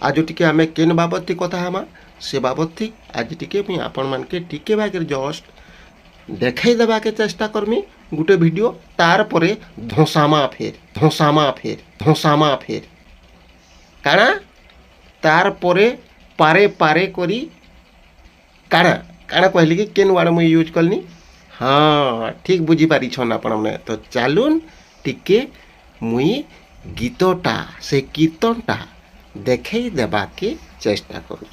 आज टिके आमे केन बाबत थी कथा हमा से बाबत थी आज टिके मुई आपण मान के टिके बागर जस्ट देखाई देवा के चेष्टा करमी गुटे वीडियो तार परे धोसामा फेर काना तार परे पारे पारे करी काना काना कहली कि केन वार्ड मुई यूज करनी हाँ ठीक बुझी पारी छन आपण मैंने तो चलून टिके मुई गीतटा से कीर्तनटा देखाई देवा के चेष्टा करूँ।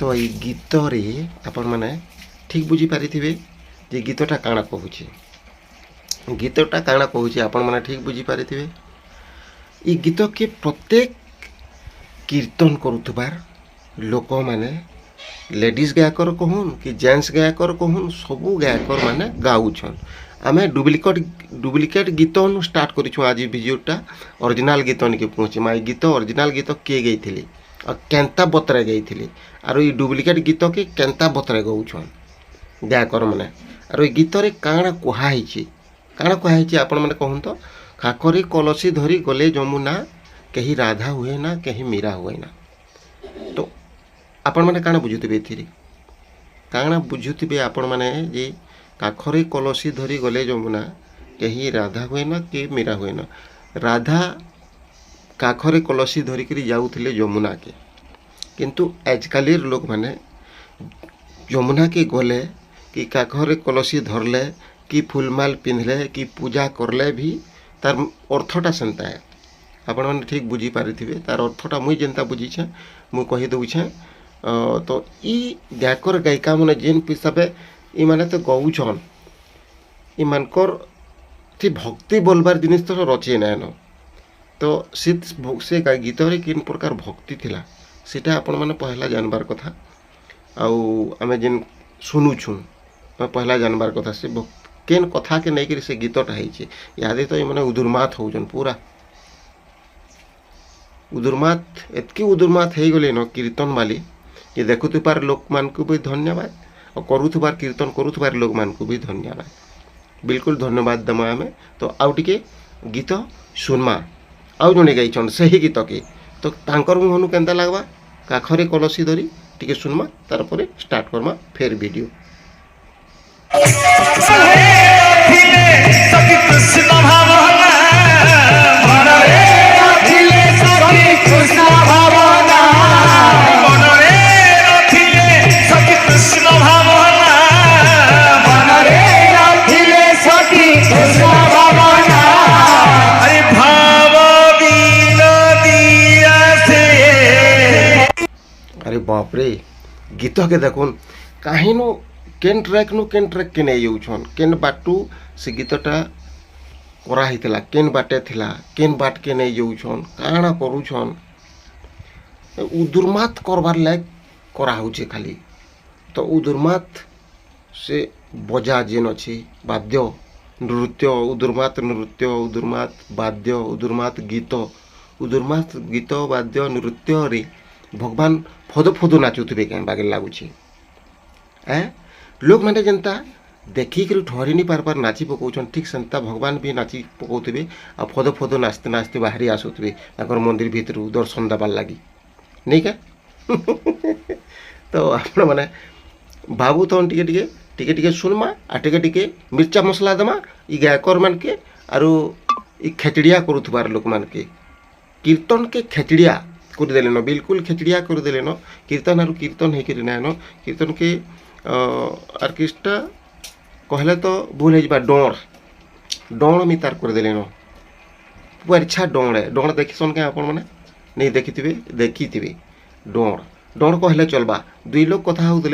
तो ये गीत रे आपण माने ठीक बुझी पारी थे जे गीतटा काଣା कहूची गीतटा काଣା कहूची आपण माने ठीक बुझी पारी थे ये गीत के प्रत्येक कीर्तन करुथबार लोक माने लेडीज गायकर कहून कि जेंट्स गायकर कहून सबू गायकर माने गाउछन आमे डुप्लिकेट गीत स्टार्ट करिछु आज वीडियोटा ओरिजिनल गीत निके पहुंची माई गीत ओरिजिनल गीत के गईथिली और केंता बतरे गईथिली आरो ये डुप्लिकेट गीत के केंता बतरे गउछन गायकर माने आरो ये गीत रे काଣା कुहाइछि आपण माने कहून तो खाखरी कलसी धरी गले जमुना कहीं राधा हुए ना कहीं मीरा हुए ना तो आपण माने काଣା बुझुथिबे एथिरे काଣା बुझुथिबे आपण माने जे काखरे कलसी धरी गले जमुना कहीं राधा हुए ना कि मीरा हुए ना राधा काखरे कलसी धरिक जाऊले जमुना के किंतु आजकल लोक माने जमुना के गले कि काखरे कलसी धरले कि फुलमाल पिंधले कि पूजा करले भी तार अर्थटा सेंता है आपण मैंने ठीक बुझी पारिथिबे तार अर्थटा मुई जेनता बुझीछे मुई कहि दउछे तो ई गायकर गायिका माने जेन हिसाबे ई माने तो गौछन ई मानकर थी भक्ति बोलबार जिनिस तो रचे नायन तो से गीत रे किन प्रकार भक्ति थिला सेटा आपण माने पहला जानबार कथा आउ आमे जेन सुनुछु पहला जानबार कथा से केन कथा के नहीं से गीतटा है यादे तो ये माने उदुरमात होजन पूरा उदुरमात एतकी उदुरमात हो गले न कीर्तन वाली ये देखुथबार लोक मान को भी धन्यवाद और करुथबार कीर्तन करुथबार लोक मान को भी धन्यवाद बिल्कुल धन्यवाद दमा आमे तो आउ टिके गीत सुनमा आउ जने गाइछन सही गीत के तो तांकर मुहनु केंता लागबा काखरे कलसी धरी टिके सुनमा तार परे स्टार्ट करमा फेर वीडियो अरे बाप रे गीत के देखुन काहिनो केन ट्रैक के नहीं जाऊछन केन बाटू से गीतटा करा हितला केन बाटे थिला केन बाट के नहीं जाऊछन काଣା करूछन उदुरमात करबार लायक करा होछे खाली तो उदुरमात से बजा जेन अछि वाद्य नृत्य उदुरमात वाद्य उदुरमात गीत वाद्य नृत्य रे भगवान फदो नाचुथे क्या बागे लगुच लोक मैंने जनता देखिक ठहरी नहीं पार नाची पकाउछन ठीक सेंता भगवान भी नाची पकाउथे आ फदो नाचते नाचते बाहरी आसुथे मंदिर भीतर दर्शन देवार लगी नहीं क्या तो आप मैंने भावु तो टिके सुनमा आ टिके मिर्चा मसला दमा ई गायकर मान के आरो ई खेचड़िया करुथबार लोक मान के कीर्तन के खेचड़िया करदेले न बिल्कुल खेचड़िया करदेले न कीर्तन आरु कीर्तन होकर न कीर्तन के आर्केस्ट्रा कहले तो भूल हो डण मितार करदेले न पूरा इच्छा डण देखिसन क्या आपण मैंने नहीं देखी डण कहले चलबा दुई लोग कथा होते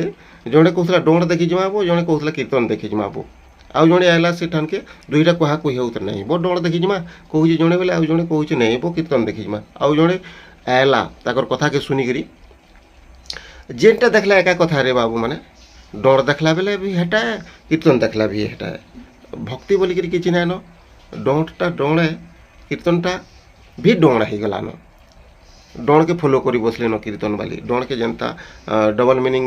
जड़े कहला डण देखी जमाबो जड़े कहला कीर्तन देखी जमाबो आउ जड़े आला से ठान के दुईटा कहा कही होता नहीं बो डण देखी जमा कहूँ जड़े बेले आउ जड़े कहूँ नहीं बो कीर्तन देखी जमा आउ जड़े आला ताकर कथा के सुनिकी जेनटा देखला एका कथा रे बाबू माने ଡଣ୍ ଦେଖ୍ଲା ବେଲେ ବି ହେଟା କୀର୍ତ୍ତନ ଦେଖ୍ଲା ବି ହେଟା ଭକ୍ତି ବୋଲିକିରି କିଛି ନାଇଁନ ଡଣ୍ଟା ଡଣେ କୀର୍ତ୍ତନଟା ବି ଡଣ୍ ହେଇଗଲାନ ଡଣ୍କେ ଫଲୋ କରି ବସଲେନ କୀର୍ତ୍ତନ ବାଲି ଡଣ୍କେ ଯେନ୍ତା ଡବଲ୍ ମିନିଂ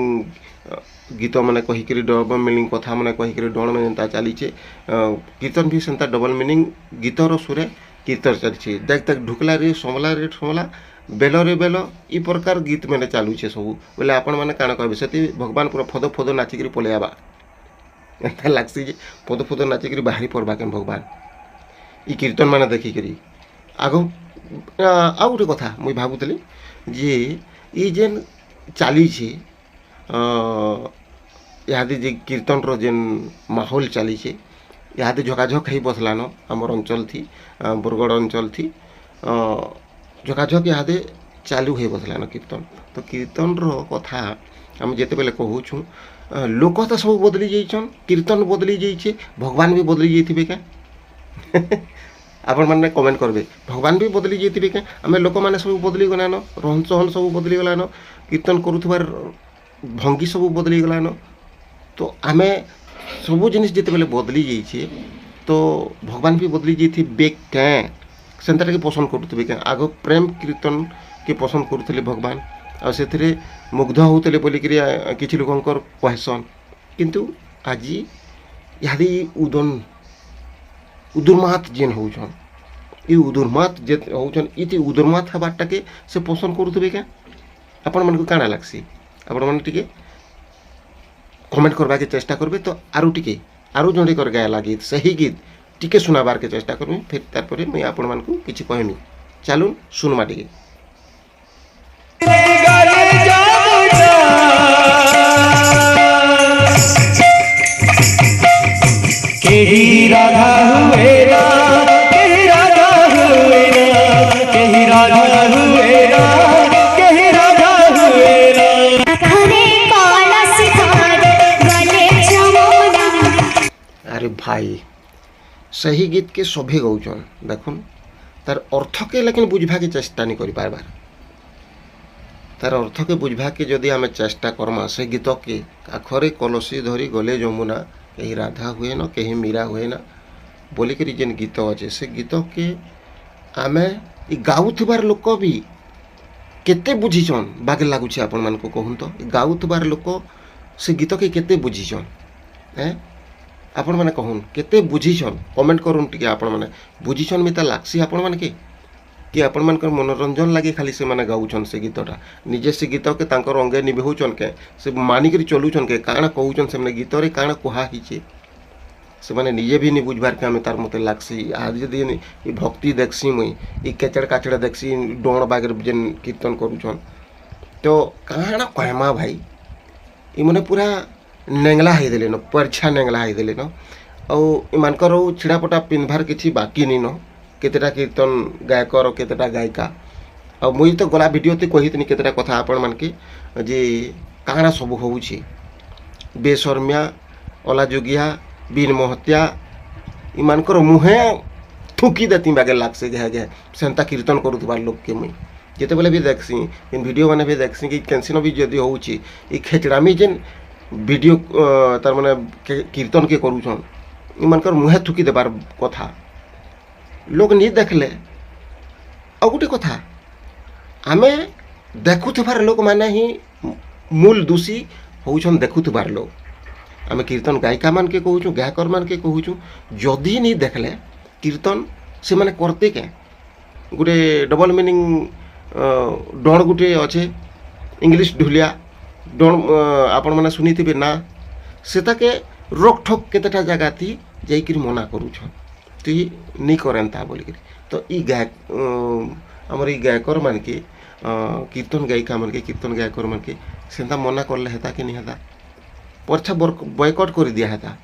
ଗୀତ ମାନେ କହିକିରି ଡବଲ୍ ମିନିଂ କଥା ମାନେ କହିକିରି ଡଣ୍ ମାନେ ଯେନ୍ତା ଚାଲିଛେ କୀର୍ତ୍ତନ ବି ସେନ୍ତା ଡବଲ୍ ମିନିଂ ଗୀତର ସୁରେ କୀର୍ତ୍ତନ ଚାଲିଛେ ଦେখ ଦେখ ଢୁକଲା ରେ ସମଲା ବେଲରେ ବେଲ ଇ ପ୍ରକାର ଗୀତ ମାନେ ଚାଲୁଛେ ସବୁ ବୋଲେ ଆପଣମାନେ କାଣା କହିବେ ସେଠି ଭଗବାନ ପୁରା ଫଦ ଫଦ ନାଚିକିରି ପଲେଇବା ଏନ୍ତା ଲାଗ୍ସି ଯେ ଫଦ ଫଦ ନାଚିକିରି ବାହାରି ପଡ଼ବା କେନ୍ ଭଗବାନ ଇ କୀର୍ତ୍ତନ ମାନେ ଦେଖିକିରି ଆଗ ଆଉ ଗୋଟେ କଥା ମୁଇଁ ଭାବୁଥିଲି ଯେ ଇ ଯେନ୍ ଚାଲିଛେ ଇହାଦେ ଯେ କୀର୍ତ୍ତନର ଯେନ୍ ମାହୋଲ ଚାଲିଛେ ଇହାଦେ ଝକାଝକ ହେଇ ବସଲାନ ଆମର ଅଞ୍ଚଳଥି ବରଗଡ଼ ଅଞ୍ଚଳଥି ଝକାଝକ ଇହାଦେ ଚାଲୁ ହେଇ ବସଲାନ କୀର୍ତ୍ତନ ତ କୀର୍ତ୍ତନର କଥା ଆମେ ଯେତେବେଲେ କହୁଛୁଁ ଲୋକ ତ ସବୁ ବଦଳି ଯାଇଛନ୍ କୀର୍ତ୍ତନ ବଦଳି ଯାଇଛେ ଭଗବାନ ବି ବଦଳି ଯାଇଥିବେ କାଁ ଆପଣମାନେ କମେଣ୍ଟ କରିବେ ଭଗବାନ ବି ବଦଳି ଯାଇଥିବେ କାଁ ଆମେ ଲୋକମାନେ ସବୁ ବଦଳି ଗଲାନ ରହନ ସହନ ସବୁ ବଦଳି ଗଲାନ କୀର୍ତ୍ତନ କରୁଥିବାର ଭଙ୍ଗୀ ସବୁ ବଦଳି ଗଲାନ ତ ଆମେ ସବୁ ଜିନିଷ ଯେତେବେଲେ ବଦଳି ଯାଇଛେ ତ ଭଗବାନ ବି ବଦଳି ଯାଇଥିବେ କାଁ ସେନ୍ତାଟାକେ ପସନ୍ଦ କରୁଥିବେ କାଁ ଆଗ ପ୍ରେମ କୀର୍ତ୍ତନକେ ପସନ୍ଦ କରୁଥିଲେ ଭଗବାନ ଆଉ ସେଥିରେ ମୁଗ୍ଧ ହେଉଥିଲେ ବୋଲିକିରି କିଛି ଲୋକଙ୍କର କହେସନ୍ କିନ୍ତୁ ଆଜି ଇହାଦେ ଉଦୁର୍ମାତ ଯେନ୍ ହଉଛନ୍ ଇ ଉଦୁର୍ମାତ ଯେ ହଉଛନ୍ ଇତି ଉଦୁର୍ମାତ ହେବାରଟାକେ ସେ ପସନ୍ଦ କରୁଥିବେ କାଁ ଆପଣମାନଙ୍କୁ କାଣା ଲାଗ୍ସି ଆପଣମାନେ ଟିକେ କମେଣ୍ଟ করবাকে চেষ্টা করবে তো আরো জনে করে গায়লা গীত সেই গীত টিকে শোনাবারকে চেষ্টা করবি ফির তারপরে মুই আপন মানকু কিছু কহমি চালুন শুনমা টিকে केही राधा हुए ना केही राधा हुए ना केही राधा हुए ना केही राधा हुए ना अरे भाई सही गीत के सभे गौचन देखुन तार अर्थ के लेकिन बुझवा के चेष्टा नहीं करि पारबार तार अर्थ के बुझवा के जदि आमे चेष्टा करमा से गीत के आखरे कलसी धरी गले जमुना कहीं राधा हुए न कहीं मीरा हुए ना बोलिकी जेन गीत अच्छे से गीत के आमे गाउथबार लोक भी केते बुझीछन बागे लगुच आपण मान को कहूँ तो गाउथबार लोक से गीत के केते बुझीछन आपण मैंने कहून केते बुझीछन कमेंट करूँ टी आपण मैंने बुझीछन मिता लागसी आपण मान के कि आपण मान मनोरंजन लगे खाली से माने गाउछन से गीतटा निजे से गीत के तांकर अंगे निभेउछन के से मानिक चलुछन के काଣା कहउछन से गीत रे काଣା कुहा हिचे से माने निजे भी नहीं बुझबार के हमें तार मते लागसी आज यदि ई भक्ति देखसी मुई ई केचड़ काचड़ देखसी डोण बागर जेन कीर्तन करूछन तो काଣା कहमा भाई ई मने पूरा नेंगला है देले न परछा नेंगला है देले न औ ई मानकर छिड़ापटा पिनभार किछि बाकी नहीं न केतेटा कीर्तन गायकर केतेटा गायिका आ मुई तो गला वीडियो ते कहितनी केतेटा कथा आपण मान के जे काଣା सब होउछि बेशर्मिया ओला जोगिया बीन महत्या इमानकर मुहे थुकी देती बागे लागसे घे घे सेंता कीर्तन करूथबार लोक के मुई जेते बेले भी देखसी इन वीडियो माने भी देखसी कि कैंसिनो भी जदी होउछि ई खेचड़ामी जेन वीडियो तार माने कीर्तन के करूछन इमानकर मुहे थुकी देबार कथा लोक नहीं देखले आ गोटे कथा आमे देखुथबार लोक माने ही मूल दोषी होउछन देखुथबार लोक आमे कीर्तन गायिका मान के कहूँ गायकर मान के कहूँ जदि नहीं देखले कीर्तन से माने करते क्या गोटे डबल मिनिंग डण गोटे अच्छे इंग्लिश ढुलिया डण आपण मैंने शुणी थे ना सेताके रोक ठोक केतेटा जगह थी जाइकिरी मना करूछन तो नहीं करेंता बोलिकी तो ई गायक आमर ई गायकर मान के कीर्तन गायिका मान के कीर्तन गायकर मान के सेंता मना करले हेता कि नहीं हेता परछा बयकट कर दिया हेता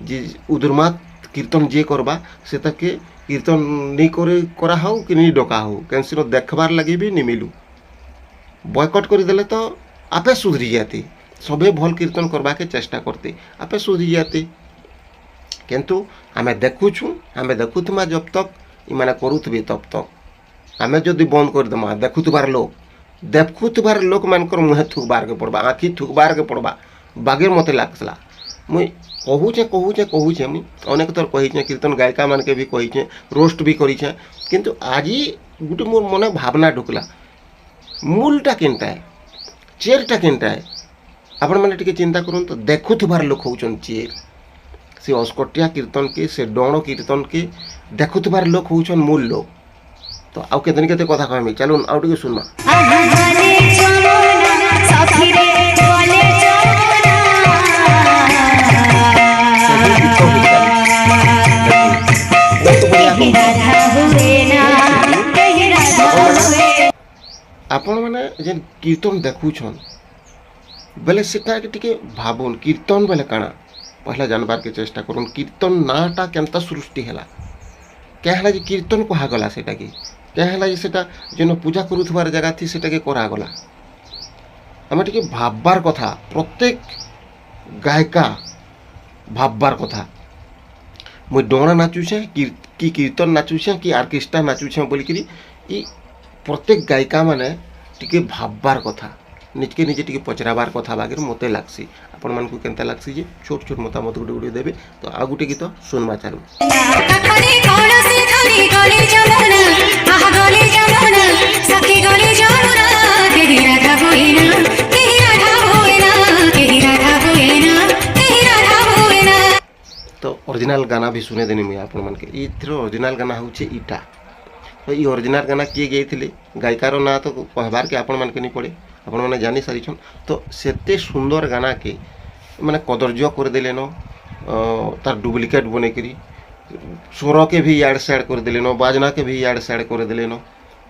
जे उदुर्मात कीर्तन जे करबा से ताके कीर्तन नहीं करे करा हो कि नहीं डका हो कैंसिनो देखबार लगे भी नहीं मिलू बयकट कर देले तो आपे सुधरी जाती सबे भल कीर्तन करबा के चेष्टा करते आपे सुधरी जाती किंतु आमे देखुछु आमे देखुथमा जब तक इमाने करूथबे तब तक आमे जदि बंद कर दमा देखुथबार लोक मानकर मुहे थुकबार के पड़बा आँखी थुकबार के पड़बा ବାଗେର ମୋତେ ଲାଗ୍ଲା। ମୁଇଁ କହୁଛେ ମୁଇଁ ଅନେକ ଥର କହିଛେ, କୀର୍ତ୍ତନ ଗାୟିକା ମାନକେ ବି କହିଛେ, ରୋଷ୍ଟ ବି କରିଛେ, କିନ୍ତୁ ଆଜି ଗୋଟେ ମୋର ମନେ ଭାବନା ଢୁକଲା, ମୂଲଟା କେନ୍ତା ଏ, ଚେରଟା କେନ୍ତା ଏ। ଆପଣମାନେ ଟିକେ ଚିନ୍ତା କରନ୍ତୁ, ଦେଖୁଥିବାର ଲୋକ ହଉଛନ୍ ଚେର, ସେ ଅସ୍କଟିଆ କୀର୍ତ୍ତନକେ, ସେ ଡଣ କୀର୍ତ୍ତନକେ ଦେଖୁଥିବାର ଲୋକ ହଉଛନ୍ ମୂଲ ଲୋକ। ତ ଆଉ କେତେ କଥା କହିମି, ଚାଲୁନ୍ ଆଉ ଟିକେ ଶୁଣମା। ଆପଣମାନେ ଯେନ୍ କୀର୍ତ୍ତନ ଦେଖୁଛନ୍ ବେଲେ ସେଟାକେ ଟିକେ ଭାବୁନ୍, କୀର୍ତ୍ତନ ବେଲେ କାଣା ପହଲା ଜାନବାର୍କେ ଚେଷ୍ଟା କରୁନ୍। କୀର୍ତ୍ତନ ନାଁଟା କେନ୍ତା ସୃଷ୍ଟି ହେଲା, क्या है कि कीर्तन कहागला सेटाके, क्या है कि सेटा जेन पूजा करूथबार जगह थी सेटाके करागला। आम टे भाबबार कथा, प्रत्येक गायिका भाबबार कथा, मुई डोणा नाचुछे कि कीर्तन नाचुछे कि आर्केस्ट्रा नाचुछे बोलिकी ई प्रत्येक गायिका माने टिके भाबबार कथा, निजके निजे टिके पचराबार कथा बागे मते लागसी। आपण मानकु केनता लागसी जे छोट छोट मतामत गुटे गुटे देबे। तो आ गुटे गीत सुनवा चालू। तो ओरिजिनल गाना भी सुने देनी मुझे आपण मानके। इथर ओरिजिनल गाना होचे इटा। तो ये ओरिजिनल गाना किए गई गायिकार ना तो कहबार के आपण मानके नहीं पड़े, आपण मैंने जानी सारीछन। तो सेते सुंदर गाना के माने कदर्य कर देले न, तार डुप्लिकेट बने करी स्वर के भी याड सैड कर देले न, बाजना के भी याड सैड कर देले न।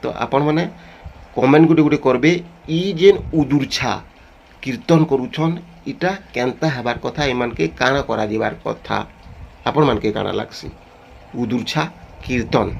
तो आपण माने कमेंट गुटे गुटे करबे, ई जेन उदुरछा कीर्तन करूछन इटा केनता हेबार कथा, एमान के काना करा दिबार कथा, आपण मान के काना लागसी उदुरछा कीर्तन।